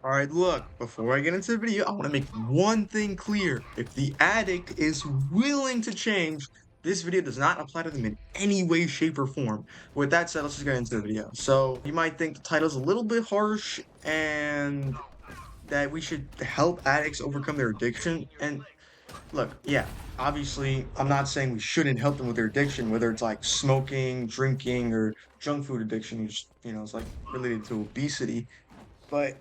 Alright, look, before I get into the video, I want to make one thing clear. If the addict is willing to change, this video does not apply to them in any way, shape, or form. With that said, let's just get into the video. So, you might think the title's a little bit harsh and that we should help addicts overcome their addiction. And look, yeah, obviously, I'm not saying we shouldn't help them with their addiction, whether it's like smoking, drinking, or junk food addiction, which, it's like related to obesity. But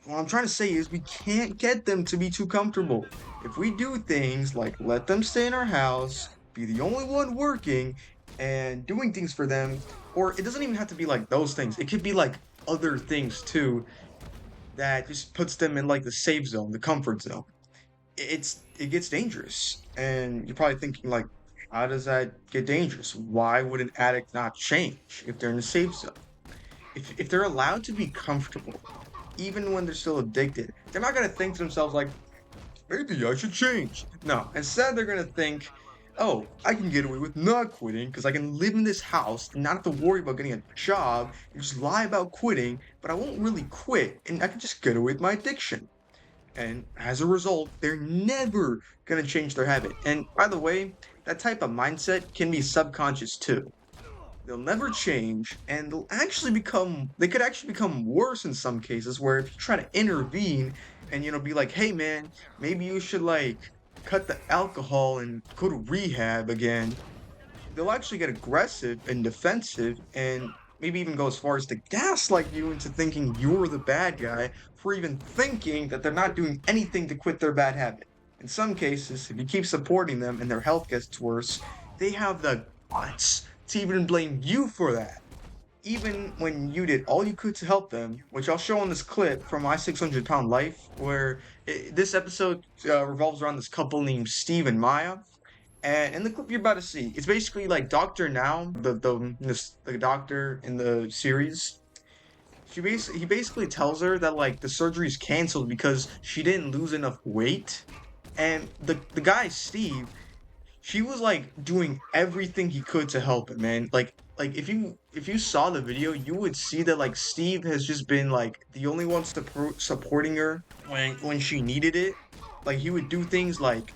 what I'm trying to say is we can't get them to be too comfortable. If we do things like let them stay in our house, be the only one working, and doing things for them, or it doesn't even have to be like those things. It could be like other things too that just puts them in like the safe zone, the comfort zone. It gets dangerous. And you're probably thinking like, how does that get dangerous? Why would an addict not change if they're in the safe zone? If they're allowed to be comfortable, even when they're still addicted, they're not gonna think to themselves like, maybe I should change. No, instead they're gonna think, oh, I can get away with not quitting because I can live in this house and not have to worry about getting a job and just lie about quitting, but I won't really quit and I can just get away with my addiction. And as a result, they're never gonna change their habit. And by the way, that type of mindset can be subconscious too. They'll never change, and they could actually become worse in some cases, where if you try to intervene and, be like, hey man, maybe you should like cut the alcohol and go to rehab again, they'll actually get aggressive and defensive and maybe even go as far as to gaslight you into thinking you're the bad guy for even thinking that they're not doing anything to quit their bad habit. In some cases, if you keep supporting them and their health gets worse, they have the guts to even blame you for that. Even when you did all you could to help them, which I'll show in this clip from My 600-Pound Life, where this episode revolves around this couple named Steve and Maya. And in the clip you're about to see, it's basically like Doctor Now, the doctor in the series. He basically tells her that like the surgery's canceled because she didn't lose enough weight, and the guy Steve, she was like doing everything he could to help him, man. Like if you saw the video, you would see that like Steve has just been like the only one supporting her when she needed it. Like he would do things like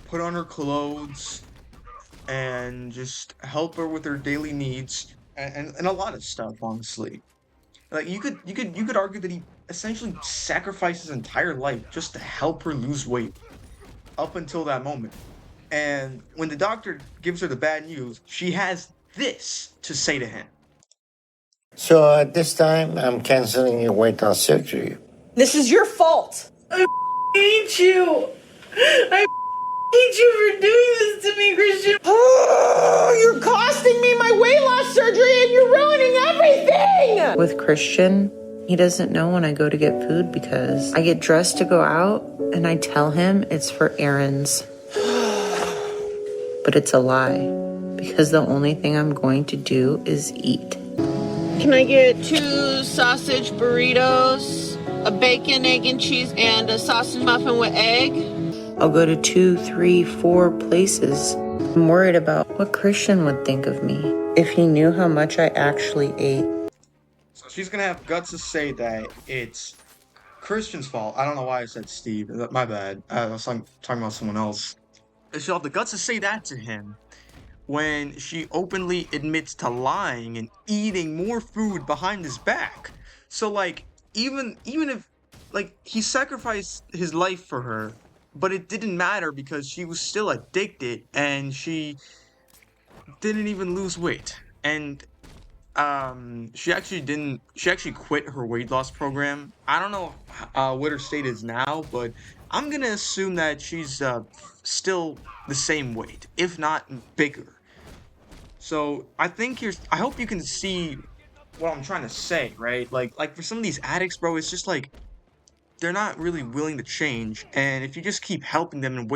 put on her clothes and just help her with her daily needs and a lot of stuff, honestly. Like you could argue that he essentially sacrificed his entire life just to help her lose weight up until that moment. And when the doctor gives her the bad news, she has this to say to him. So at this time, I'm canceling your weight loss surgery. This is your fault. I hate you. I hate you for doing this to me, Christian. Oh, you're costing me my weight loss surgery and you're ruining everything. With Christian, he doesn't know when I go to get food because I get dressed to go out and I tell him it's for errands. But it's a lie because the only thing I'm going to do is eat. Can I get 2 sausage burritos, a bacon, egg, and cheese, and a sausage muffin with egg? I'll go to 2, 3, 4 places. I'm worried about what Christian would think of me if he knew how much I actually ate. So she's gonna have guts to say that it's Christian's fault. I don't know why I said Steve. My bad. I was talking about someone else. She'll have the guts to say that to him when she openly admits to lying and eating more food behind his back. So like even if like he sacrificed his life for her, but it didn't matter because she was still addicted and she didn't even lose weight. And she actually quit her weight loss program. I don't know what her state is now, but I'm gonna assume that she's still the same weight, if not bigger. So I hope you can see what I'm trying to say, right? Like for some of these addicts, bro, it's just like they're not really willing to change, and if you just keep helping them and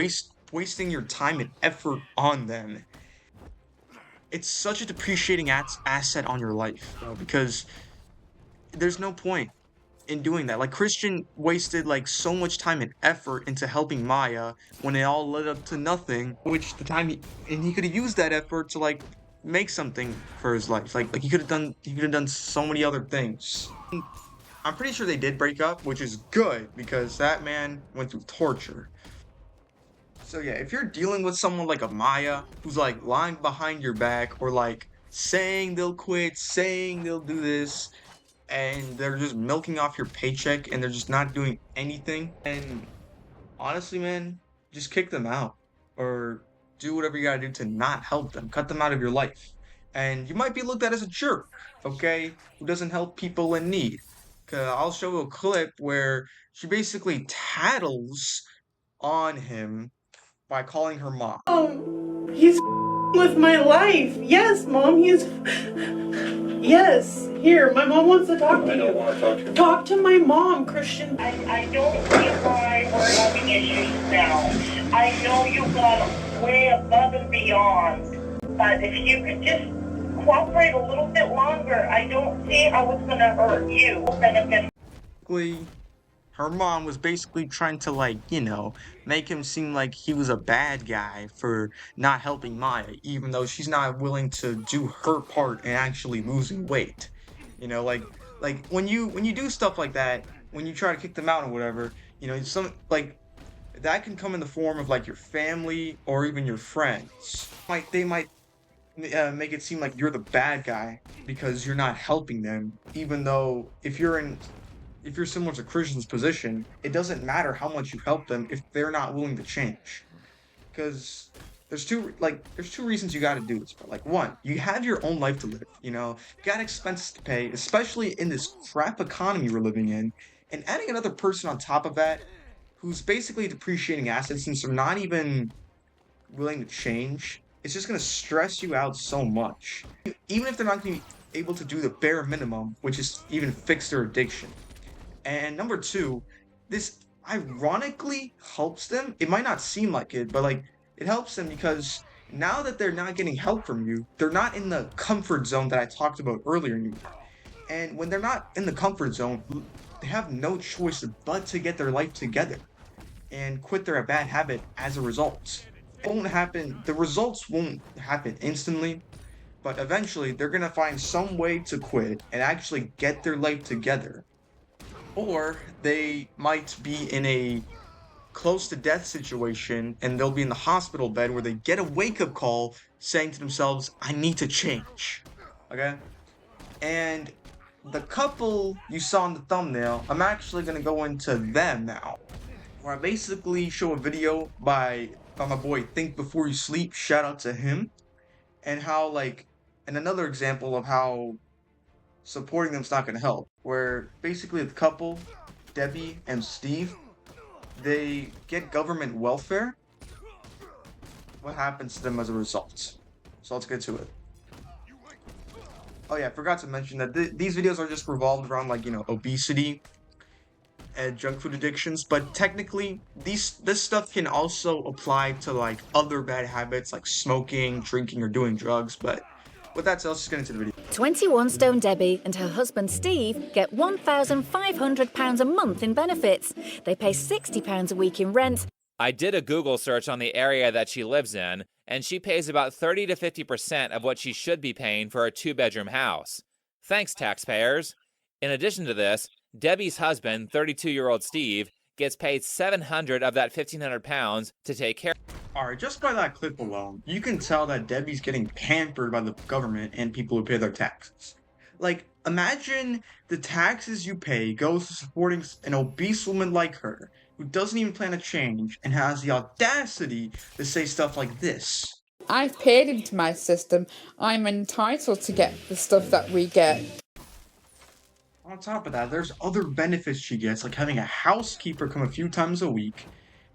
wasting your time and effort on them, it's such a depreciating asset on your life, bro, because there's no point in doing that. Like Christian wasted like so much time and effort into helping Maya when it all led up to nothing, which he could have used that effort to like make something for his life. Like he could have done so many other things. I'm pretty sure they did break up, which is good because that man went through torture. So yeah, if you're dealing with someone like a Maya who's like lying behind your back or like saying they'll quit, saying they'll do this, and they're just milking off your paycheck and they're just not doing anything, and honestly, man, just kick them out or do whatever you gotta do to not help them. Cut them out of your life. And you might be looked at as a jerk, okay, who doesn't help people in need. 'Cause I'll show you a clip where she basically tattles on him by calling her mom. He's with my life. Yes, Mom, he's. Yes. Here, my mom wants to talk to you. I don't want to talk to you. Talk to my mom, Christian. I don't see why we're having issues now. I know you've gone way above and beyond, but if you could just cooperate a little bit longer, I don't see how it's going to hurt you. Benefit. Her mom was basically trying to, like, make him seem like he was a bad guy for not helping Maya, even though she's not willing to do her part in actually losing weight. Like when you do stuff like that, when you try to kick them out or whatever, some like that can come in the form of like your family or even your friends. They might make it seem like you're the bad guy because you're not helping them, even though if you're similar to Christian's position, it doesn't matter how much you help them if they're not willing to change. Because there's two reasons you got to do this. But like one, you have your own life to live. You got expenses to pay, especially in this crap economy we're living in. And adding another person on top of that, who's basically depreciating assets since they're not even willing to change, it's just gonna stress you out so much. Even if they're not gonna be able to do the bare minimum, which is even fix their addiction. And number two, this ironically helps them. It might not seem like it, but like it helps them because now that they're not getting help from you, they're not in the comfort zone that I talked about earlier anymore. And when they're not in the comfort zone, they have no choice but to get their life together and quit their bad habit as a result. It won't happen, the results won't happen instantly, but eventually they're gonna find some way to quit and actually get their life together. Or they might be in a close to death situation and they'll be in the hospital bed where they get a wake-up call saying to themselves, I need to change. Okay? And the couple you saw in the thumbnail, I'm actually gonna go into them now. Where I basically show a video by my boy Think Before You Sleep, shout out to him, and how and another example of how supporting them's not gonna help. Where basically the couple, Debbie and Steve, they get government welfare. What happens to them as a result? So let's get to it. Oh yeah, I forgot to mention that these videos are just revolved around obesity and junk food addictions, but technically this stuff can also apply to like other bad habits like smoking, drinking, or doing drugs. But with that said, let's just get into the video. 21 Stone Debbie and her husband Steve get £1,500 a month in benefits. They pay £60 a week in rent. I did a Google search on the area that she lives in, and she pays about 30 to 50% of what she should be paying for a 2-bedroom house. Thanks, taxpayers. In addition to this, Debbie's husband, 32-year-old Steve, gets paid $700 of that £1,500 to take care. Alright, just by that clip alone, you can tell that Debbie's getting pampered by the government and people who pay their taxes. Like, imagine the taxes you pay goes to supporting an obese woman like her, who doesn't even plan to change, and has the audacity to say stuff like this. I've paid into my system. I'm entitled to get the stuff that we get. On top of that, there's other benefits she gets, like having a housekeeper come a few times a week,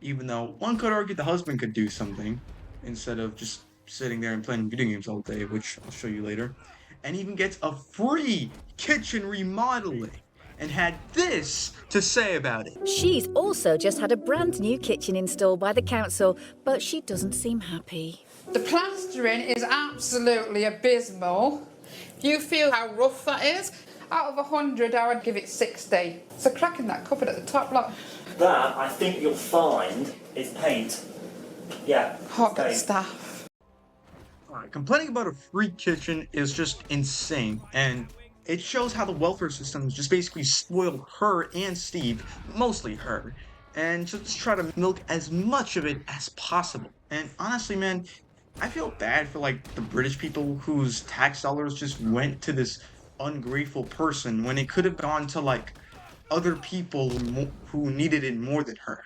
even though one could argue the husband could do something, instead of just sitting there and playing video games all day, which I'll show you later. And even gets a free kitchen remodeling, and had this to say about it. She's also just had a brand new kitchen installed by the council, but she doesn't seem happy. The plastering is absolutely abysmal. If you feel how rough that is, out of 100, I would give it 60. It's a crack in that cupboard at the top, look. That, I think you'll find, is paint. Yeah. Hot good stuff. Alright, complaining about a free kitchen is just insane, and It shows how the welfare system just basically spoiled her and Steve, mostly her, and just try to milk as much of it as possible. And honestly, man, I feel bad for like the British people whose tax dollars just went to this ungrateful person when it could have gone to like other people who needed it more than her.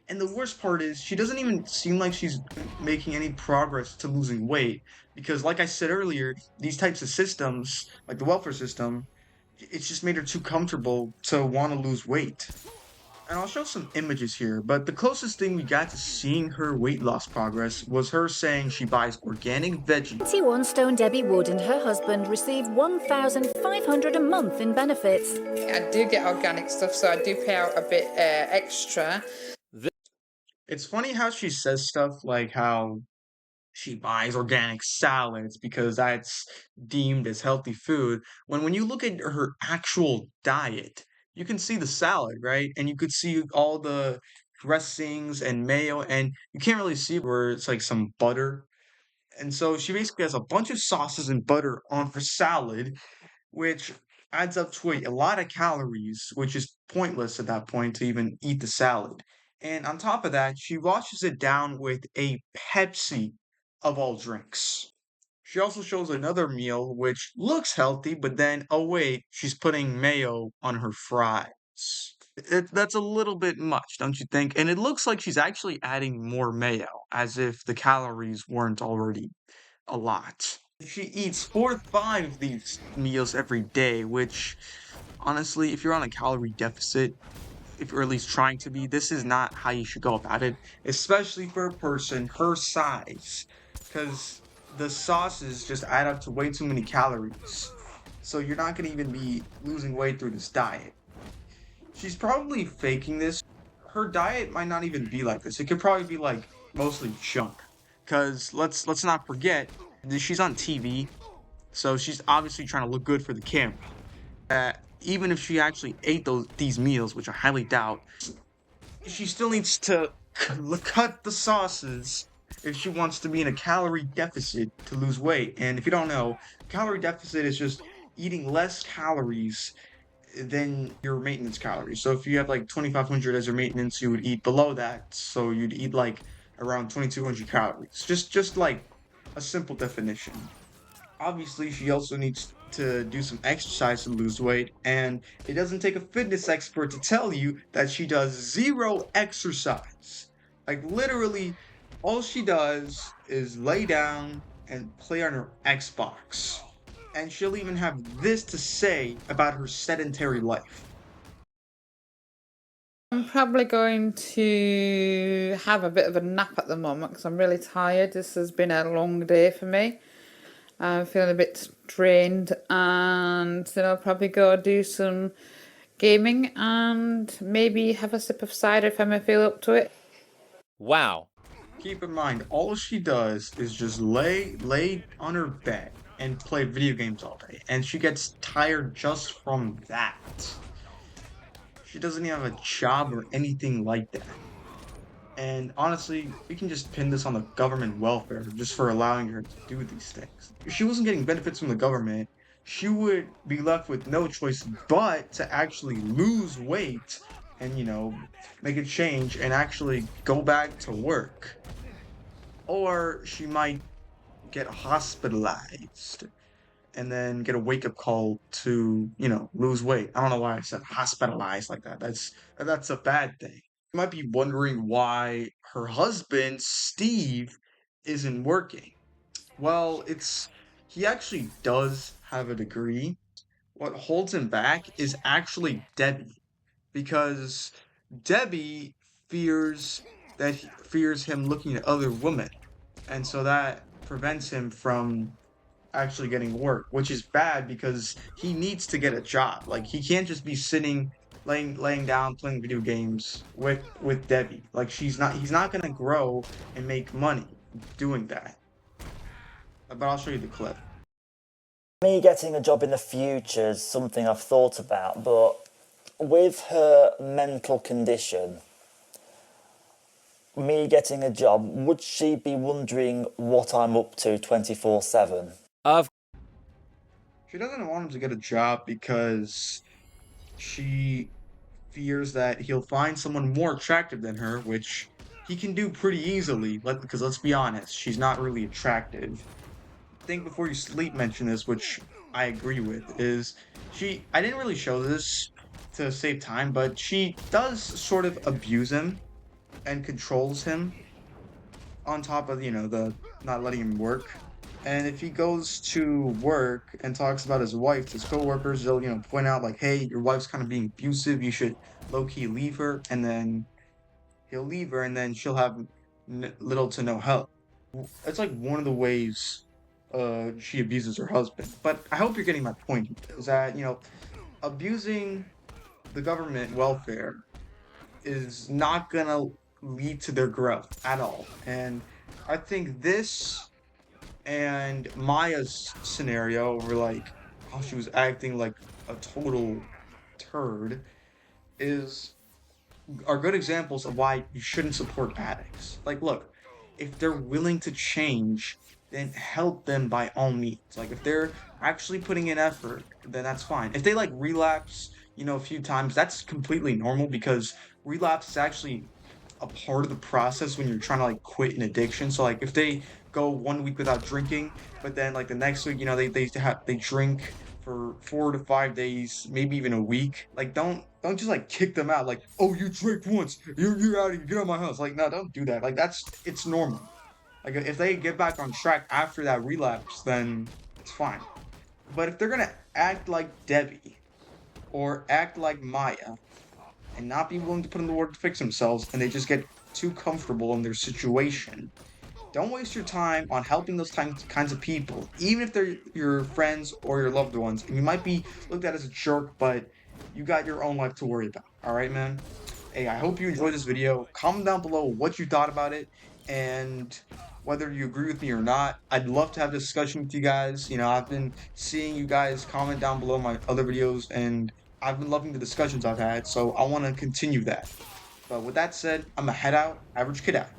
And the worst part is, she doesn't even seem like she's making any progress to losing weight. Because, like I said earlier, these types of systems, like the welfare system, it's just made her too comfortable to want to lose weight. And I'll show some images here, but the closest thing we got to seeing her weight loss progress was her saying she buys organic veggies. 21 Stone Debbie Wood and her husband receive $1,500 a month in benefits. I do get organic stuff, so I do pay out a bit extra. It's funny how she says stuff like how she buys organic salads because that's deemed as healthy food. When you look at her actual diet, you can see the salad, right? And you could see all the dressings and mayo, and you can't really see where it's like some butter. And so she basically has a bunch of sauces and butter on her salad, which adds up to a lot of calories, which is pointless at that point to even eat the salad. And on top of that, she washes it down with a Pepsi of all drinks. She also shows another meal which looks healthy, but then, oh wait, she's putting mayo on her fries. That's a little bit much, don't you think? And it looks like she's actually adding more mayo, as if the calories weren't already a lot. She eats 4 to 5 of these meals every day, which honestly, if you're on a calorie deficit, if you're at least trying to be, this is not how you should go about it, especially for a person her size, because the sauces just add up to way too many calories. So you're not gonna even be losing weight through this diet. She's probably faking this. Her diet might not even be like this. It could probably be like mostly junk. Cause let's not forget that she's on TV, so she's obviously trying to look good for the camera. Even if she actually ate these meals, which I highly doubt, she still needs to cut the sauces if she wants to be in a calorie deficit to lose weight. And if you don't know, calorie deficit is just eating less calories than your maintenance calories. So if you have like 2,500 as your maintenance, you would eat below that. So you'd eat like around 2,200 calories. Just like a simple definition. Obviously, she also needs to do some exercise to lose weight, and it doesn't take a fitness expert to tell you that she does zero exercise. Like, literally, all she does is lay down and play on her Xbox. And she'll even have this to say about her sedentary life. I'm probably going to have a bit of a nap at the moment because I'm really tired. This has been a long day for me. I'm feeling a bit drained, and then I'll probably go do some gaming and maybe have a sip of cider if I may feel up to it. Wow. Keep in mind, all she does is just lay on her bed and play video games all day, and she gets tired just from that. She doesn't even have a job or anything like that. And honestly, we can just pin this on the government welfare just for allowing her to do these things. If she wasn't getting benefits from the government, she would be left with no choice but to actually lose weight and, make a change and actually go back to work. Or she might get hospitalized and then get a wake-up call to, lose weight. I don't know why I said hospitalized like that. That's a bad thing. You might be wondering why her husband, Steve, isn't working. Well, he actually does have a degree. What holds him back is actually Debbie, because Debbie fears him looking at other women, and so that prevents him from actually getting work, which is bad because he needs to get a job. Like he can't just be sitting laying down playing video games with Debbie. Like he's not gonna grow and make money doing that. But I'll show you the clip. Me getting a job in the future is something I've thought about, but with her mental condition, me getting a job, would she be wondering what I'm up to 24/7? Of She doesn't want him to get a job because she fears that he'll find someone more attractive than her, which he can do pretty easily. Because let's be honest, she's not really attractive. Think before you sleep mention this, which I agree with, is I didn't really show this to save time, but she does sort of abuse him and controls him on top of, the not letting him work. And if he goes to work and talks about his wife to his coworkers, they'll, point out like, hey, your wife's kind of being abusive. You should low-key leave her. And then he'll leave her and then she'll have little to no help. It's like one of the ways she abuses her husband. But I hope you're getting my point here, is that, abusing the government welfare is not gonna lead to their growth at all. And I think this and Maya's scenario, where like how she was acting like a total turd, is are good examples of why you shouldn't support addicts. Like, look, if they're willing to change, then help them by all means. Like, if they're actually putting in effort, then that's fine. If they like relapse, a few times, that's completely normal because relapse is actually a part of the process when you're trying to like quit an addiction. So like if they go 1 week without drinking, but then like the next week, they drink for 4 to 5 days, maybe even a week. Like don't just like kick them out. Like, oh, you drank once, you're out of here, get out of my house. Like, no, don't do that. Like it's normal. Like if they get back on track after that relapse, then it's fine. But if they're gonna act like Debbie or act like Maya and not be willing to put in the work to fix themselves, and they just get too comfortable in their situation, don't waste your time on helping those kinds of people, even if they're your friends or your loved ones. And you might be looked at as a jerk, but you got your own life to worry about. All right, man? Hey, I hope you enjoyed this video. Comment down below what you thought about it and whether you agree with me or not. I'd love to have a discussion with you guys. I've been seeing you guys comment down below my other videos, and I've been loving the discussions I've had, so I want to continue that. But with that said, I'm going to head out. Average Kid out.